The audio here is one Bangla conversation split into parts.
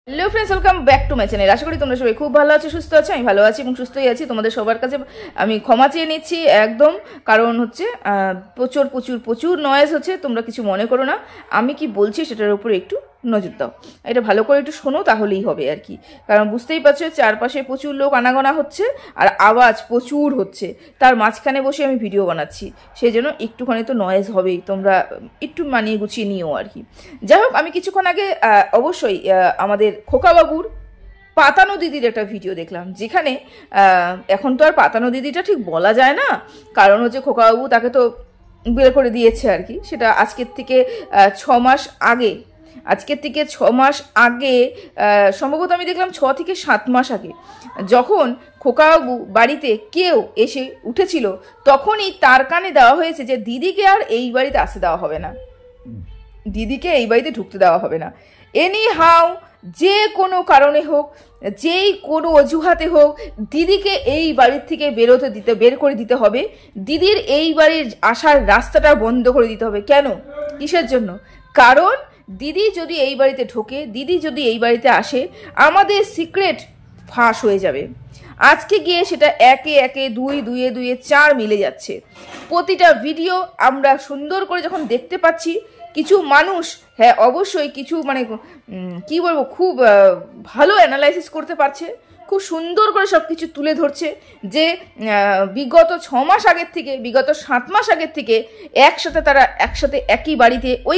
Hello friends, welcome back to my channel. আশা করি তোমরা সবাই খুব ভালো আছো, সুস্থ আছো। আমি ভালো আছি এবং সুস্থই আছি। তোমাদের সবার কাছে আমি ক্ষমা চেয়ে নিচ্ছি একদম, কারণ হচ্ছে প্রচুর প্রচুর প্রচুর নয়েজ হচ্ছে। তোমরা কিছু মনে করো না, আমি কি বলছি সেটার উপর একটু নজর দাও, এটা ভালো করে একটু শোনো, তাহলেই হবে আর কি। কারণ বুঝতেই পারছো চারপাশে প্রচুর লোক আনাগোনা হচ্ছে আর আওয়াজ প্রচুর হচ্ছে, তার মাঝখানে বসে আমি ভিডিও বানাচ্ছি, সেই জন্য একটুখানি তো নয়েজ হবেই, তোমরা একটু মানিয়ে গুছিয়ে নিও আর কি। যাই হোক, আমি কিছুক্ষণ আগে অবশ্যই আমাদের খোকাবাবুর পাতানো দিদির একটা ভিডিও দেখলাম, যেখানে এখন তো আর পাতানো দিদিটা ঠিক বলা যায় না, কারণ হচ্ছে খোকাবাবু তাকে তো বের করে দিয়েছে আর কি। সেটা আজকের থেকে 6 মাস আগে, সম্ভবত আমি দেখলাম 6 থেকে 7 মাস আগে, যখন খোকাবাবু বাড়িতে কেউ এসে উঠেছিল, তখনই তার কানে দেওয়া হয়েছে যে দিদিকে আর এই বাড়িতে আসতে দেওয়া হবে না, দিদিকে এই বাড়িতে ঢুকতে দেওয়া হবে না। এনি হাউ, যে কোনো কারণে হোক, যেই কোনো অজুহাতে হোক, দিদিকে এই বাড়ির থেকে বের করে দিতে হবে। দিদির এই বাড়ির আসার রাস্তাটা বন্ধ করে দিতে হবে। কেন, কিসের জন্য? কারণ দিদি যদি এই বাড়িতে ঢোকে, দিদি যদি এই বাড়িতে আসে, আমাদের সিক্রেট ফাঁস হয়ে যাবে। আজকে গিয়ে সেটা একে একে 2 2 2 4 মিলে যাচ্ছে। প্রতিটা ভিডিও আমরা সুন্দর করে যখন দেখতে পাচ্ছি, কিছু মানুষ, হ্যাঁ অবশ্যই কিছু মানে কি বলবো, খুব ভালো অ্যানালাইসিস করতে পারছে, খুব সুন্দর করে সব কিছু তুলে ধরছে যে বিগত 6 মাস আগের থেকে, বিগত 7 মাস আগের থেকে তারা একসাথে একই বাড়িতে, ওই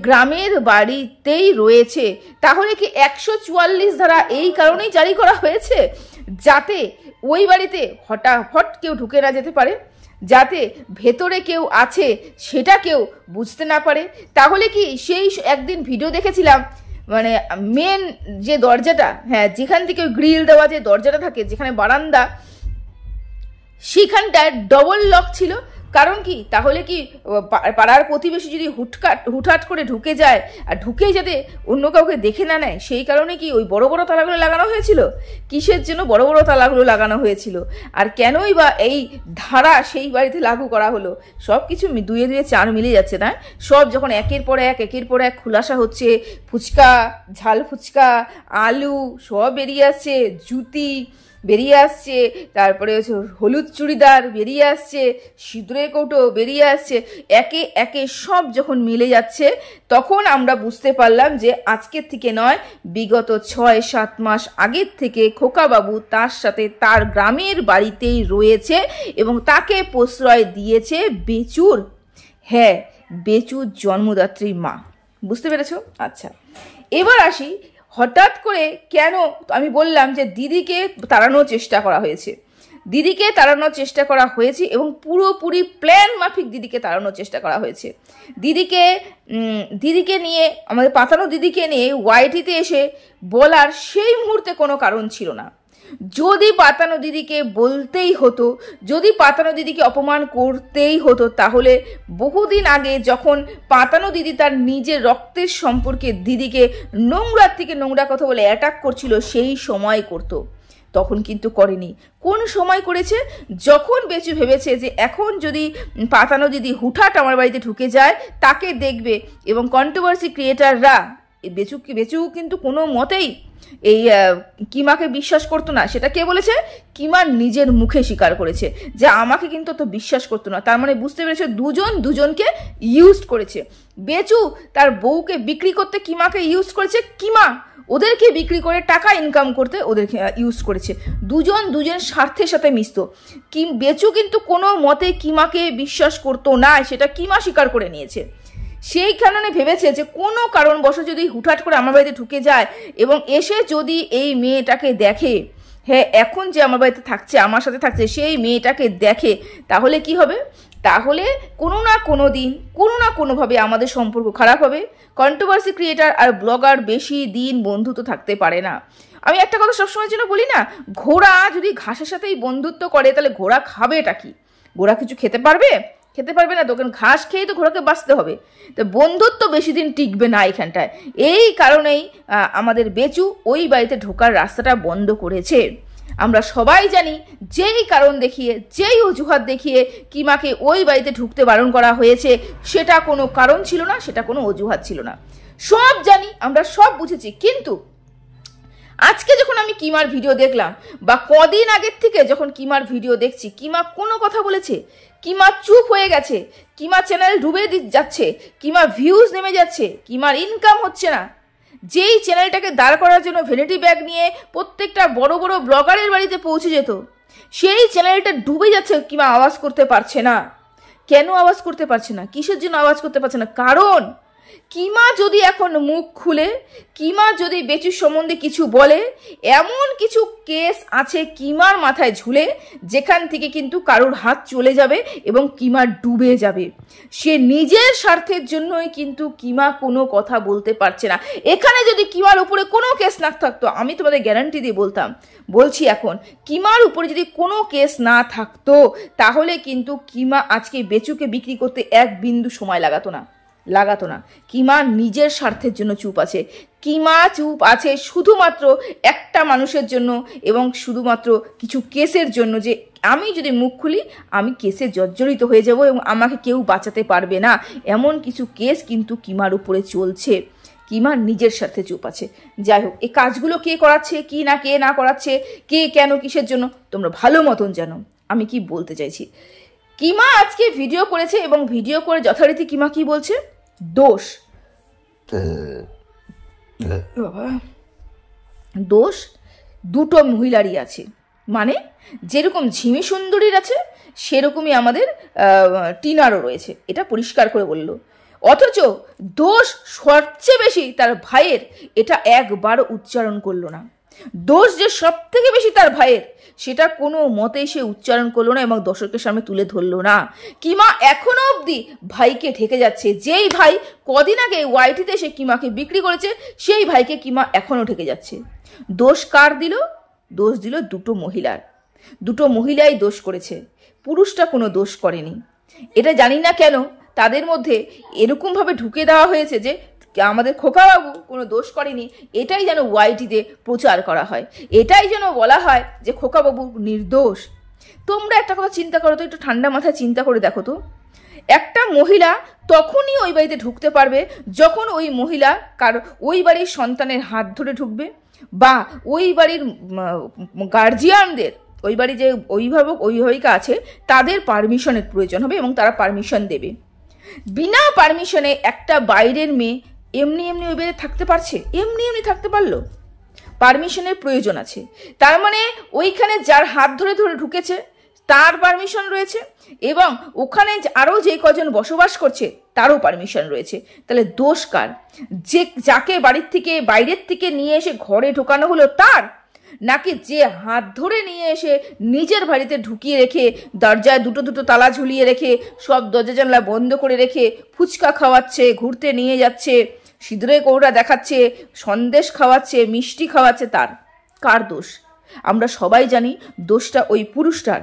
গ্রামের বাড়িতেই রয়েছে। তাহলে কি 144 ধারা এই কারণেই জারি করা হয়েছে, যাতে ওই বাড়িতে হঠাৎ কেউ ঢুকে না যেতে পারে, যাতে ভেতরে কেউ আছে সেটা কেউ বুঝতে না পারে। তাহলে কি সেই একদিন ভিডিও দেখেছিলাম, মানে মেন যে দরজাটা, হ্যাঁ যেখান থেকে গ্রিল দেওয়া যে দরজাটা থাকে, যেখানে বারান্দা, সেখানটায় ডবল লক ছিল। কারণ কি, তাহলে কি পাড়ার প্রতিবেশী যদি হুটহাট করে ঢুকে যায়, আর ঢুকেই যাতে অন্য কাউকে দেখে না নেয়, সেই কারণে কি ওই বড় বড় তালাগুলো লাগানো হয়েছিল? কিসের জন্য বড় বড় তালাগুলো লাগানো হয়েছিল, আর কেনই বা এই ধারা সেই বাড়িতে লাগু করা হলো? সব কিছু 2 2 4 মিলে যাচ্ছে না? সব যখন একের পর এক খুলাসা হচ্ছে, ফুচকা, ঝাল ফুচকা, আলু সব বেরিয়ে আসছে, জুতি বেরিয়ে আসছে, তারপরে হচ্ছে হলুদ চুড়িদার বেরিয়ে আসছে, সিঁদুরের কৌটো বেরিয়ে আসছে, একে একে সব যখন মিলে যাচ্ছে, তখন আমরা বুঝতে পারলাম যে আজকের থেকে নয়, বিগত 6-7 মাস আগের থেকে খোকাবাবু তার সাথে তার গ্রামের বাড়িতেই রয়েছে এবং তাকে প্রশ্রয় দিয়েছে বেচুর, হ্যাঁ বেচুর জন্মদাত্রী মা। বুঝতে পেরেছ? আচ্ছা, এবার আসি হঠাৎ করে কেন আমি বললাম যে দিদিকে তাড়ানোর চেষ্টা করা হয়েছে, এবং পুরোপুরি প্ল্যান মাফিক দিদিকে তাড়ানোর চেষ্টা করা হয়েছে। দিদিকে নিয়ে, আমাদের পাতানো দিদিকে নিয়ে ওয়াইটিতে এসে বলার সেই মুহূর্তে কোনো কারণ ছিল না। যদি পাতানো দিদিকে বলতেই হতো, যদি পাতানো দিদিকে অপমান করতেই হতো, তাহলে বহুদিন আগে যখন পাতানো দিদি তার নিজের রক্তের সম্পর্কে দিদিকে নোংরার থেকে নোংরা কথা বলে অ্যাটাক করছিল, সেই সময় করত। তখন কিন্তু করেনি। কোন সময় করেছে? যখন বেচু ভেবেছে যে এখন যদি পাতানো দিদি হুটহাট আমার বাড়িতে ঢুকে যায়, তাকে দেখবে, এবং কন্ট্রোভার্সি ক্রিয়েটাররা, বেচু কিন্তু কোনো মতেই এই কিমাকে বিশ্বাস করতো না। সেটা কে বলেছে? কিমার নিজের মুখে স্বীকার করেছে যে আমাকে কিন্তু তো বিশ্বাস করতো না। তার মানে বুঝতে পেরেছে দুজনকে ইউজ করেছে। বেচু তার বউকে বিক্রি করতে কিমাকে ইউজ করেছে, কিমা ওদেরকে বিক্রি করে টাকা ইনকাম করতে ওদেরকে ইউজ করেছে। দুজন স্বার্থের সাথে মিশত। বেচু কিন্তু কোনো মতে কিমাকে বিশ্বাস করতো না, সেটা কিমা স্বীকার করে নিয়েছে। সেই কারণে ভেবেছে যে কোনো কারণবশত যদি হুটহাট করে আমার বাড়িতে ঢুকে যায় এবং এসে যদি এই মেয়েটাকে দেখে, হ্যাঁ এখন যে আমার বাড়িতে থাকছে, আমার সাথে থাকছে, সেই মেয়েটাকে দেখে, তাহলে কি হবে? তাহলে কোনো না কোনো দিন, কোনো না কোনোভাবে আমাদের সম্পর্ক খারাপ হবে। কন্ট্রোভার্সি ক্রিয়েটার আর ব্লগার বেশি দিন বন্ধুত্ব থাকতে পারে না। আমি একটা কথা সবসময়ের জন্য বলি না, ঘোড়া যদি ঘাসের সাথেই বন্ধুত্ব করে, তাহলে ঘোড়া খাবেটা কি? ঘোড়া কিছু খেতে পারবে না, দোকান ঘাস খেয়েই তো ঘোড়াকে বাঁচতে হবে। তো বন্ধুত্ব বেশি দিন টিকবে না এখানটায়। এই কারণেই আমাদের বেচু ওই বাড়িতে ঢোকার রাস্তাটা বন্ধ করেছে। আমরা সবাই জানি, যেই কারণ দেখিয়ে, যেই অজুহাত দেখিয়ে কিমাকে ওই বাড়িতে ঢুকতে বারণ করা হয়েছে, সেটা কোনো কারণ ছিল না, সেটা কোনো অজুহাত ছিল না। সব জানি, আমরা সব বুঝেছি। কিন্তু আজকে যখন আমি কিমার ভিডিও দেখলাম বা কদিন আগের থেকে যখন কিমার ভিডিও দেখছি, কিমা কোনো কথা বলেছে? কিমা চুপ হয়ে গেছে, কিমা চ্যানেল ডুবে যাচ্ছে, কিমা ভিউজ নেমে যাচ্ছে, কিমার ইনকাম হচ্ছে না। যেই চ্যানেলটাকে দাঁড় করার জন্য ভ্যানিটি ব্যাগ নিয়ে প্রত্যেকটা বড় বড় ব্লগারের বাড়িতে পৌঁছে যেত, সেই চ্যানেলটা ডুবে যাচ্ছে। কিমা আওয়াজ করতে পারছে না। কেন আওয়াজ করতে পারছে না? কিসের জন্য আওয়াজ করতে পারছে না? কারণ কিমা যদি এখন মুখ খুলে, কিমা যদি বেচুর সম্বন্ধে কিছু বলে, এমন কিছু কেস আছে কিমার মাথায় ঝুলে, যেখান থেকে কিন্তু কারোর হাত চলে যাবে এবং কিমা ডুবে যাবে। সে নিজের স্বার্থের জন্যই কিন্তু কিমা কোনো কথা বলতে পারছে না। এখানে যদি কিমার উপরে কোনো কেস না থাকতো, আমি তোমাদের গ্যারান্টি দিয়ে বলছি এখন, কিমার উপরে যদি কোনো কেস না থাকতো, তাহলে কিন্তু কিমা আজকে বেচুকে বিক্রি করতে এক বিন্দু সময় লাগাতো না। কিমা নিজের স্বার্থের জন্য চুপ আছে। কিমা চুপ আছে শুধুমাত্র একটা মানুষের জন্য এবং শুধুমাত্র কিছু কেসের জন্য, যে আমি যদি মুখ খুলি আমি কেসে জর্জরিত হয়ে যাব এবং আমাকে কেউ বাঁচাতে পারবে না। এমন কিছু কেস কিন্তু কিমার উপরে চলছে। কিমা নিজের সাথে চুপ আছে। যাই হোক, এই কাজগুলো কে করাচ্ছে, কে না করাচ্ছে, কে কেন কিসের জন্য, তোমরা ভালো মতন জানো আমি কি বলতে চাইছি। কিমা আজকে ভিডিও করেছে এবং ভিডিও করে যথারীতি কিমা কি বলছে? দোষ দুটো মহিলারই আছে। মানে যেরকম ঝিমি সুন্দরীর আছে, সেরকমই আমাদের টিনারও রয়েছে, এটা পরিষ্কার করে বলল। অথচ দোষ সবচেয়ে বেশি তার ভাইয়ের, এটা একবারও উচ্চারণ করলো না। দোষ যে সব থেকে বেশি তার ভাইয়ের, সেটা কোনো মতেই সে উচ্চারণ করলো না এবং দর্শকের সামনে তুলে ধরলো না। কিমা এখনো অবধি ভাইকে ঢেকে যাচ্ছে। যেই ভাই কদিন আগে ওয়াইটিতে সে কিমাকে বিক্রি করেছে, সেই ভাইকে কিমা এখনো ঢেকে যাচ্ছে। দোষ কার দিল? দোষ দিল দুটো মহিলার। দুটো মহিলাই দোষ করেছে, পুরুষটা কোনো দোষ করেনি। এটা জানি না কেন তাদের মধ্যে এরকমভাবে ঢুকে দেওয়া হয়েছে যে আমাদের খোকাবাবু কোনো দোষ করেনি, এটাই যেন ওয়াইটিতে প্রচার করা হয়, এটাই যেন বলা হয় যে খোকাবাবু নির্দোষ। তোমরা একটা কথা চিন্তা করো তো, একটু ঠান্ডা মাথায় চিন্তা করে দেখো তো, একটা মহিলা তখনই ওই বাড়িতে ঢুকতে পারবে যখন ওই মহিলা ওই বাড়ির সন্তানের হাত ধরে ঢুকবে, বা ওই বাড়ির গার্জিয়ানদের, ওই বাড়ি যে অভিভাবিকা আছে তাদের পারমিশনের প্রয়োজন হবে এবং তারা পারমিশন দেবে। বিনা পারমিশনে একটা বাইরের মেয়ে এমনি ওই বাড়িতে থাকতে পারছে? এমনি থাকতে পারলো? পারমিশনের প্রয়োজন আছে। তার মানে ওইখানে যার হাত ধরে ঢুকেছে তার পারমিশন রয়েছে এবং ওখানে আরও যে কজন বসবাস করছে তারও পারমিশন রয়েছে। তাহলে দোষ কার? যাকে বাইরের থেকে নিয়ে এসে ঘরে ঢোকানো হলো তার, নাকি যে হাত ধরে নিয়ে এসে নিজের বাড়িতে ঢুকিয়ে রেখে, দরজায় দুটো তালা ঝুলিয়ে রেখে, সব দরজা জানলা বন্ধ করে রেখে ফুচকা খাওয়াচ্ছে, ঘুরতে নিয়ে যাচ্ছে, সিঁদুরের কৌটা দেখাচ্ছে, সন্দেশ খাওয়াচ্ছে, মিষ্টি খাওয়াচ্ছে, তার কার দোষ? আমরা সবাই জানি দোষটা ওই পুরুষটার।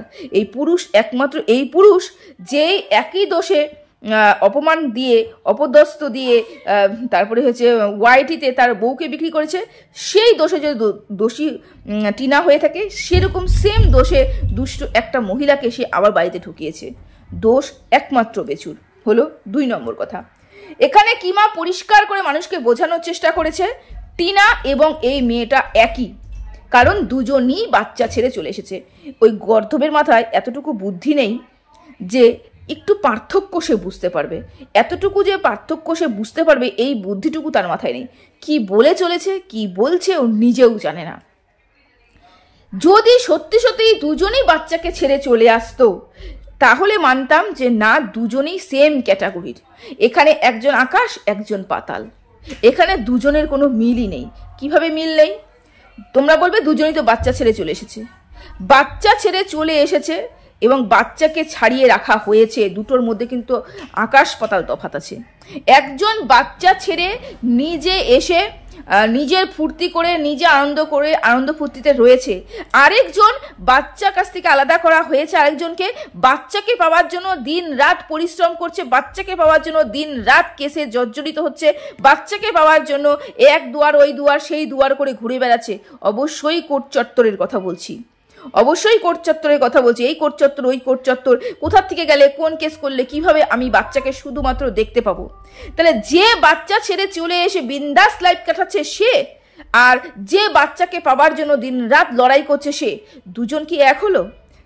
একমাত্র এই পুরুষ যেই একই দোষে অপমান দিয়ে, অপদস্থ দিয়ে, তারপরে হচ্ছে ওয়াইটিতে তার বউকে বিক্রি করেছে, সেই দোষে যদি দোষী টিনা হয়ে থাকে, সেরকম সেম দোষে দুষ্ট একটা মহিলাকে সে আবার বাড়িতে ঢুকিয়েছে। দোষ একমাত্র বেচুর। হলো 2 নম্বর কথা। এখানে কিমা পরিষ্কার করে মানুষকে বোঝানোর চেষ্টা করেছে টিনা এবং এই মেয়েটা একই, কারণ দুজনই বাচ্চা ছেড়ে চলে এসেছে। ওই গর্ধবের মাথায় এতটুকু বুদ্ধি নেই যে একটু পার্থক্য সে বুঝতে পারবে, এতটুকু যে পার্থক্য সে বুঝতে পারবে এই বুদ্ধিটুকু তার মাথায় নেই। কি বলে চলেছে, কি বলছে ও নিজেও জানে না। যদি সত্যি দুজনেই বাচ্চাকে ছেড়ে চলে আসতো, তাহলে মানতাম যে না, দুজনেই সেম ক্যাটাগরির। এখানে একজন আকাশ, একজন পাতাল। এখানে দুজনের কোনো মিলই নেই। কিভাবে মিল নেই? তোমরা বলবে দুজনেই তো বাচ্চা ছেড়ে চলে এসেছে। বাচ্চা ছেড়ে চলে এসেছে এবং বাচ্চাকে ছাড়িয়ে রাখা হয়েছে, দুটোর মধ্যে কিন্তু আকাশ পাতাল তফাৎ আছে। একজন বাচ্চা ছেড়ে নিজে এসে নিজের ফুর্তি করে, নিজে আনন্দ ফুর্তিতে রয়েছে। আরেকজন বাচ্চা কাছ থেকে আলাদা করা হয়েছে, আরেকজনকে বাচ্চাকে পাওয়ার জন্য দিন রাত পরিশ্রম করছে, বাচ্চাকে পাওয়ার জন্য দিন রাত কেসে জর্জরিত হচ্ছে, বাচ্চাকে পাওয়ার জন্য এক দুয়ার ওই দুয়ার সেই দুয়ার করে ঘুরে বেড়াচ্ছে। অবশ্যই কোর্ট চত্বরের কথা বলছি। অবশ্যই কোর্ট চত্বরের কথা বলছি, এই কোর্ট চত্বর ওই কোর্ট চত্বর, কোথার থেকে গেলে কোন কেস করলে কিভাবে আমি বাচ্চাকে শুধুমাত্র দেখতে পাবো। তাহলে যে বাচ্চা ছেড়ে চলে এসে বিন্দাস লাইফ কাটাচ্ছে সে, আর যে বাচ্চাকে পাবার জন্য দিন রাত লড়াই করছে সে, দুজন কি এক হলো?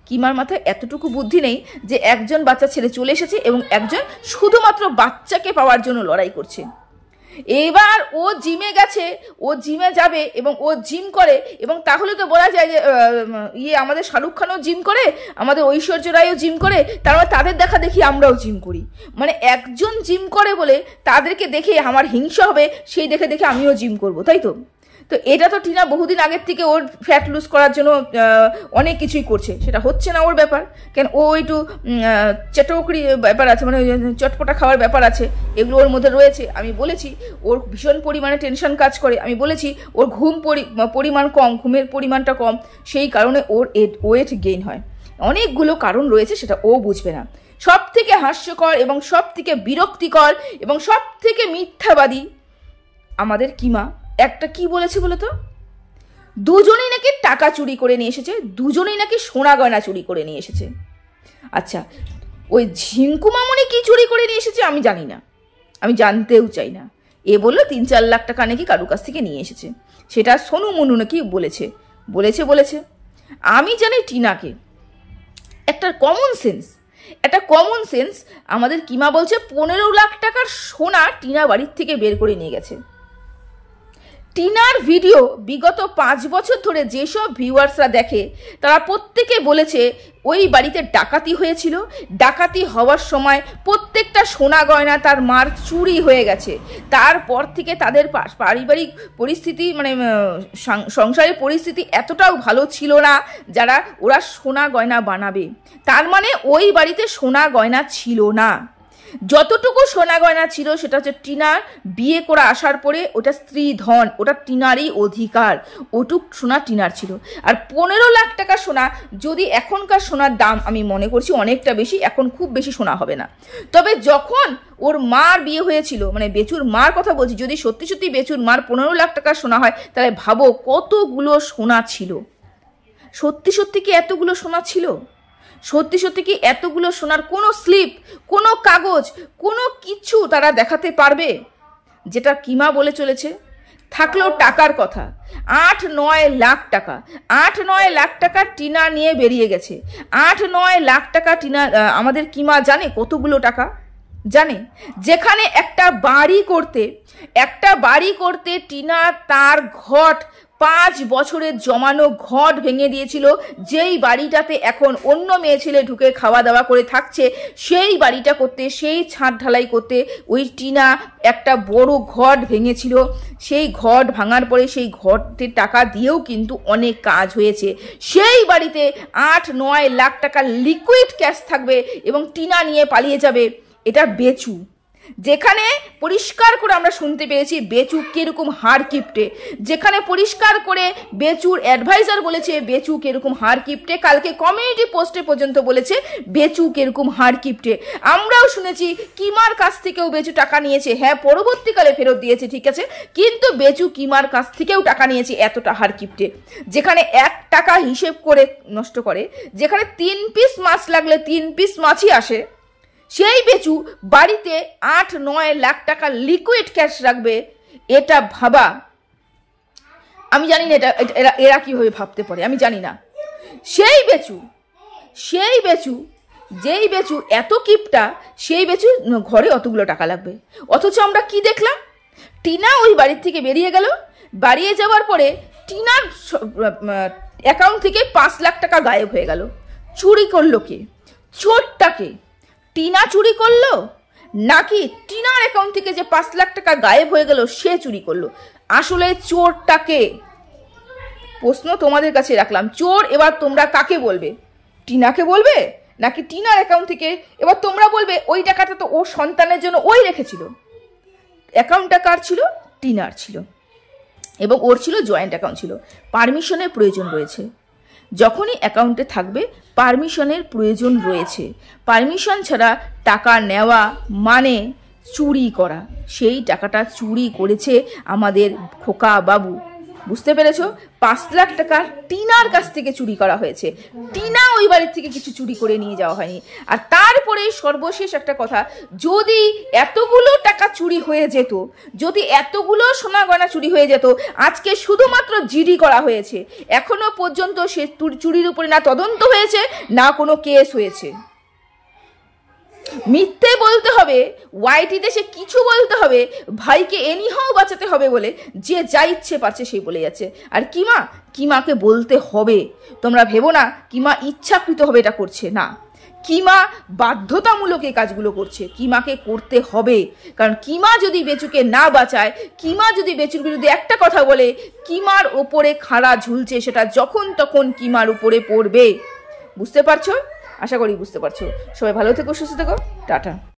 কিমার মাথায় এতটুকু বুদ্ধি নেই যে একজন বাচ্চা ছেড়ে চলে এসেছে এবং একজন শুধুমাত্র বাচ্চাকে পাওয়ার জন্য লড়াই করছে। এবার ও জিমে গেছে, ও জিমে যাবে এবং ও জিম করে, এবং তাহলে তো বলা যায় যে আমাদের শাহরুখ খানও জিম করে, আমাদের ঐশ্বর্য রায়ও জিম করে, তার মানে তাদের দেখা দেখি আমরাও জিম করি। মানে একজন জিম করে বলে তাদেরকে দেখে আমার হিংসা হবে, সেই দেখে দেখে আমিও জিম করব, তাই তো? তো এটা তো টিনা বহুদিন আগের থেকে ওর ফ্যাট লুজ করার জন্য অনেক কিছুই করছে, সেটা হচ্ছে না ওর ব্যাপার। কেন ও একটু চটকরি ব্যাপার আছে, মানে চটপটা খাওয়ার ব্যাপার আছে, এগুলো ওর মধ্যে রয়েছে। আমি বলেছি ওর ভীষণ পরিমাণে টেনশন কাজ করে, আমি বলেছি ওর পরিমাণ কম, ঘুমের পরিমাণটা কম, সেই কারণে ওর ওয়েট গেইন হয়। অনেকগুলো কারণ রয়েছে, সেটা ও বুঝবে না। সব থেকে হাস্যকর এবং সব থেকে বিরক্তিকর এবং সব থেকে মিথ্যাবাদী আমাদের কিমা একটা কি বলেছে বলতো? দুজনেই নাকি টাকা চুরি করে নিয়ে এসেছে, দুজনেই নাকি সোনা গয়না চুরি করে নিয়ে এসেছে। আচ্ছা, ওই ঝিঙ্কু মামনি কি চুরি করে নিয়ে এসেছে আমি জানি না, আমি জানতেও চাই না। এ বললো 3-4 লাখ টাকা নাকি কারু কাছ থেকে নিয়ে এসেছে, সেটা সোনু মনু নাকি বলেছে। আমি জানি টিনাকে একটা কমন সেন্স আমাদের কিমা বলছে 15 লাখ টাকার সোনা টিনা বাড়ির থেকে বের করে নিয়ে গেছে। টিনার ভিডিও বিগত 5 বছর ধরে যেসব ভিউয়ার্সরা দেখে তারা প্রত্যেকে বলেছে ওই বাড়িতে ডাকাতি হয়েছিল, ডাকাতি হওয়ার সময় প্রত্যেকটা সোনা গয়না তার মার চুরি হয়ে গেছে। তারপর থেকে তাদের পারিবারিক পরিস্থিতি, মানে সংসারের পরিস্থিতি এতটাও ভালো ছিল না যারা ওরা সোনা গয়না বানাবে। তার মানে ওই বাড়িতে সোনা গয়না ছিল না। যতটুকু সোনা গয়না ছিল সেটা হচ্ছে টিনার বিয়ে করে আসার পরে ওটা স্ত্রী ধন, ওটা টিনারই অধিকার, ওটুক সোনা টিনার ছিল। আর 15 লাখ টাকা সোনা, যদি এখনকার সোনার দাম আমি মনে করছি অনেকটা বেশি, এখন খুব বেশি সোনা হবে না। তবে যখন ওর মার বিয়ে হয়েছিল, মানে বেচুর মার কথা বলছি, যদি সত্যি সত্যি বেচুর মার 15 লাখ টাকার সোনা হয় তাহলে ভাবো কতগুলো সোনা ছিল। সত্যি সত্যি কি এতগুলো সোনা ছিল? সত্যি সত্যি কি এতগুলো সোনার কোনো স্লিপ, কোনো কাগজ, কোনো কিছু তারা দেখাতে পারবে? যেটা কিমা বলে চলেছে। থাকলো টাকার কথা, 8-9 লাখ টাকা, 8-9 লাখ টাকা টিনা নিয়ে বেরিয়ে গেছে। 8-9 লাখ টাকা টিনা, আমাদের কিমা জানে কতগুলো টাকা? জানে। যেখানে একটা বাড়ি করতে টিনা তার ঘট 5 বছরের জমানো ঘট ভেঙে দিয়েছিল, যেই বাড়িটাতে এখন অন্য মেয়ে ছেলে ঢুকে খাওয়া দাওয়া করে থাকছে, সেই বাড়িটা করতে, সেই ছাদ ঢালাই করতে ওই টিনা একটা বড় ঘট ভেঙেছিল। সেই ঘট ভাঙার পরে সেই ঘটের টাকা দিয়েও কিন্তু অনেক কাজ হয়েছে। সেই বাড়িতে 8-9 লাখ টাকা লিকুইড ক্যাশ থাকবে এবং টিনা নিয়ে পালিয়ে যাবে। এটা বেচু, যেখানে পরিষ্কার করে আমরা শুনতে পেরেছি বেচু কিরকম হার কিপটে, যেখানে পরিষ্কার করে বেচুর অ্যাডভাইজার বলেছে বেচু কিরকম হার কিপটে, কালকে কমিউনিটি পোস্টে পর্যন্ত বলেছে বেচু কিরকম হার কিপটে। আমরাও শুনেছি কিমার কাছ থেকেও বেচু টাকা নিয়েছে, হ্যাঁ পরবর্তীকালে ফেরত দিয়েছে, ঠিক আছে, কিন্তু বেচু কিমার কাছ থেকেও টাকা নিয়েছে, এতটা হার কিপটে। যেখানে 1 টাকা হিসেব করে নষ্ট করে, যেখানে 3 পিস মাছ লাগলে 3 পিস মাছই আসে, সেই বেচু বাড়িতে 8-9 লাখ টাকা লিকুইড ক্যাশ রাখবে। এটা ভাবা, আমি জানি না এরা কিভাবে ভাবতে পারে, আমি জানি না। সেই বেচু যেই বেচু এত কিপটা, সেই বেচু ঘরে অতগুলো টাকা লাগবে। অথচ আমরা কি দেখলাম? টিনা ওই বাড়ির থেকে বেরিয়ে গেল, বাড়িয়ে যাওয়ার পরে টিনার অ্যাকাউন্ট থেকে 5 লাখ টাকা গায়েব হয়ে গেল। চুরি করলো কে? চোরটাকে টিনা চুরি করলো, নাকি টিনার অ্যাকাউন্ট থেকে যে 5 লাখ টাকা গায়েব হয়ে গেল সে চুরি করলো? আসলে চোরটাকে, প্রশ্ন তোমাদের কাছে রাখলাম। চোর এবার তোমরা কাকে বলবে? টিনাকে বলবে নাকি টিনার অ্যাকাউন্ট থেকে? এবার তোমরা বলবে ওই টাকাটা তো ওর সন্তানের জন্য ওই রেখেছিল। অ্যাকাউন্টটা কার ছিল? টিনার ছিল, এবং ওর ছিল জয়েন্ট অ্যাকাউন্ট ছিল। পারমিশনের প্রয়োজন রয়েছে, যখনই অ্যাকাউন্টে থাকবে পারমিশনের প্রয়োজন রয়েছে। পারমিশন ছাড়া টাকা নেওয়া মানে চুরি করা। সেই টাকাটা চুরি করেছে আমাদের খোকা বাবু। বুঝতে পেরেছো? 5 লাখ টাকা টিনার কাছ থেকে চুরি করা হয়েছে। টিনা ওই বাড়ির থেকে কিছু চুরি করে নিয়ে যাওয়া হয়নি। আর তারপরে সর্বশেষ একটা কথা, যদি এতগুলো টাকা চুরি হয়ে যেত, যদি এতগুলো সোনা গয়না চুরি হয়ে যেত, আজকে শুধুমাত্র জিডি করা হয়েছে, এখনো পর্যন্ত সে চুরির উপরে না তদন্ত হয়েছে না কোনো কেস হয়েছে। মিথ্যে বলতে হবে, ওয়াইটিতে সে কিছু বলতে হবে, ভাইকে এনিহাও বাঁচাতে হবে বলে যে যা ইচ্ছে পারছে সেই বলে যাচ্ছে। আর কিমাকে বলতে হবে, তোমরা ভেবো না কিমা ইচ্ছাকৃত হবে এটা করছে, না, কিমা বাধ্যতামূলক এই কাজগুলো করছে, কিমাকে করতে হবে। কারণ কিমা যদি বেচুকে না বাঁচায়, কিমা যদি বেচুর বিরুদ্ধে একটা কথা বলে, কিমার ওপরে খাড়া ঝুলছে, সেটা যখন তখন কিমার উপরে পড়বে। বুঝতে পারছো? আশা করি বুঝতে পারছো। সবাই ভালো থেকো, সুস্থ থেকো, টাটা।